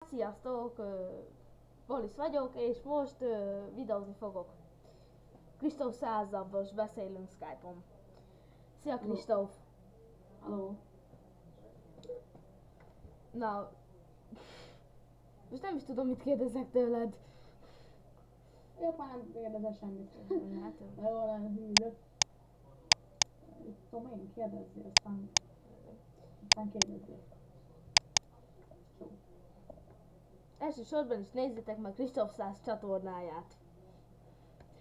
sziasztok! Boris vagyok, és most videózni fogok. Kristóf Százzal most beszélünk Skype-on. Szia Kristóf! Hello. Na, most nem is tudom, mit kérdezek tőled. Jobb, már nem kérdezel semmit. Hát, De jól lenne hűlök. Tudom én, kérdezzél, aztán kérdezzél. Jó. elsősorban is nézzétek meg Kristóf Száz csatornáját.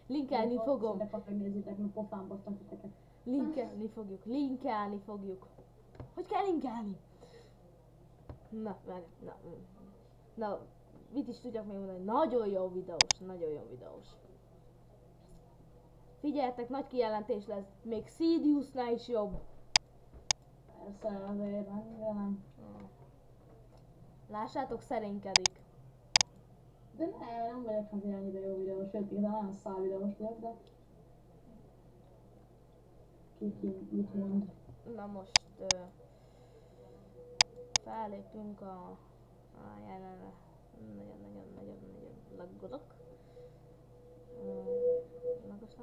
Linkelni fogom. Szinte megnézzétek, mert pofán basztak titeket. Linkelni fogjuk. Hogy kell linkelni? Na, mit is tudjak még mondani? Nagyon jó videós. Figyeljetek, nagy kijelentés lesz, még Sidious-nál is jobb. Persze, azért nem. Lássátok, szerénykedik. De nem vagyok azért ennyire jó videós, sőt, igazán nagyon szár videós vagyok, de... Mit mond? Na most fellépünk a... Nagyon laggolok. Lagos.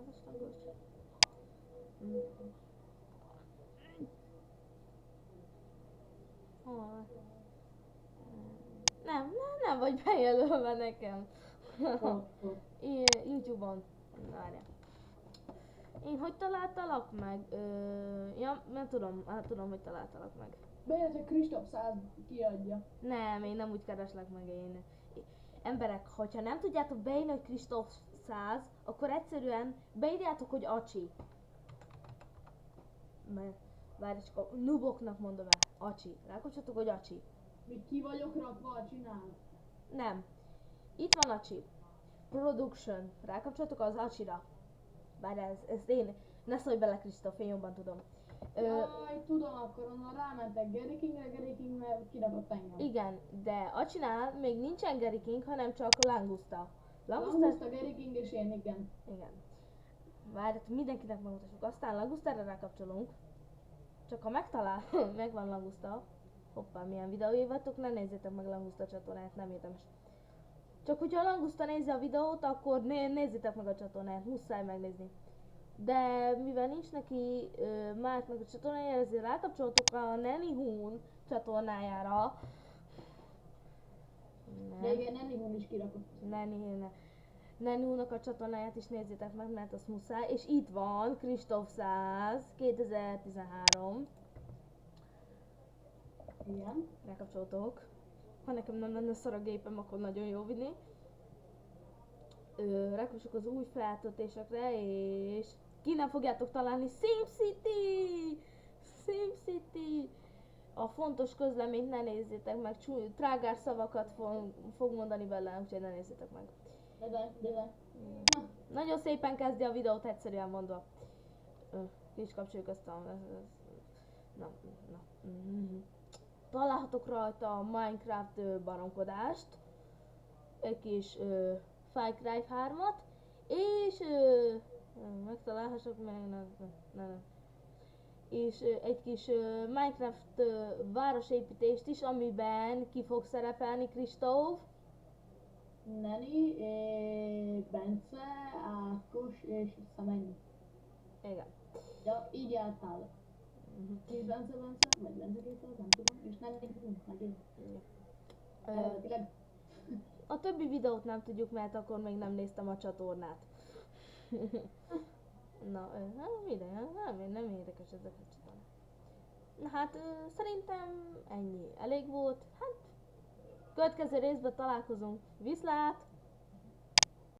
Hol? Nem vagy bejelölve nekem. YouTube-on. Várjál. Én hogy találtalak meg? Ja, mert tudom, hogy találtalak meg. Bejelentett Kristóf Száz kiadja. Nem, én nem úgy kereslek meg én. Emberek, hogyha nem tudjátok beírni, hogy Kristóf Száz, akkor egyszerűen beírjátok, hogy Acsi. Mert várj, csak a nuboknak mondom el. Acsi. Rákapcsoltok, hogy Acsi. Még ki vagyok rakva, csinál. Nem. Itt van Acsi. Production. Rákapcsolatok az Acsira. Bár ez én. Ne szólj bele, Kristóf, én jobban tudom. Jaj, tudom, akkor onnan rámentek Gary Kingre kirakott engem. Igen, de Acsinál még nincsen Gary King, hanem csak Langusta. Langusta, Gary King és én, igen. Igen. Várjátok, mindenkinek megmutassuk. Aztán Langustára rákapcsolunk. Csak ha megtalál, megvan Langusta. Hoppá, milyen videói vagytok, ne nézzétek meg Langusta csatornát, nem érdemes. Csak hogyha a Langusta nézi a videót, akkor nézzétek meg a csatornát, muszáj megnézni. De mivel nincs neki másnak a csatornájára, ezért rákapcsoltuk a Nanny Hoon csatornájára. De igen, Nanny Hoon is kirakott. Nanny Hoonnak a csatornáját is nézzétek meg, mert az muszáj. És itt van Kristóf Száz 2013. Igen. Rákapcsoltok. Ha nekem nem lenne szar a gépem, akkor nagyon jó vinni. Rákapcsoljuk az új feltöltésekre, és ki nem fogjátok találni SimCity! A fontos közleményt ne nézzétek meg, trágár szavakat fog mondani vele, úgyhogy ne nézzétek meg. De. Nagyon szépen kezdi a videót, egyszerűen mondva. Ki is kapcsoljuk ezt a... Na. Találhatok rajta a Minecraft baromkodást, egy kis Far Cry 3-at, és megtalálhatok meg, és egy kis Minecraft városépítést is, amiben ki fog szerepelni Kristóf, Neni, Bence, Ákos és Szemennyi. Igen. Ja, így álltál. És Bence, vagy Bence képzel, nem tudom, és Neni meg én. Eredetileg. A többi videót nem tudjuk, mert akkor még nem néztem a csatornát. Na, nem érdekes ezek a csatornák. Na hát, szerintem ennyi. Elég volt. Hát, következő részben találkozunk. Viszlát!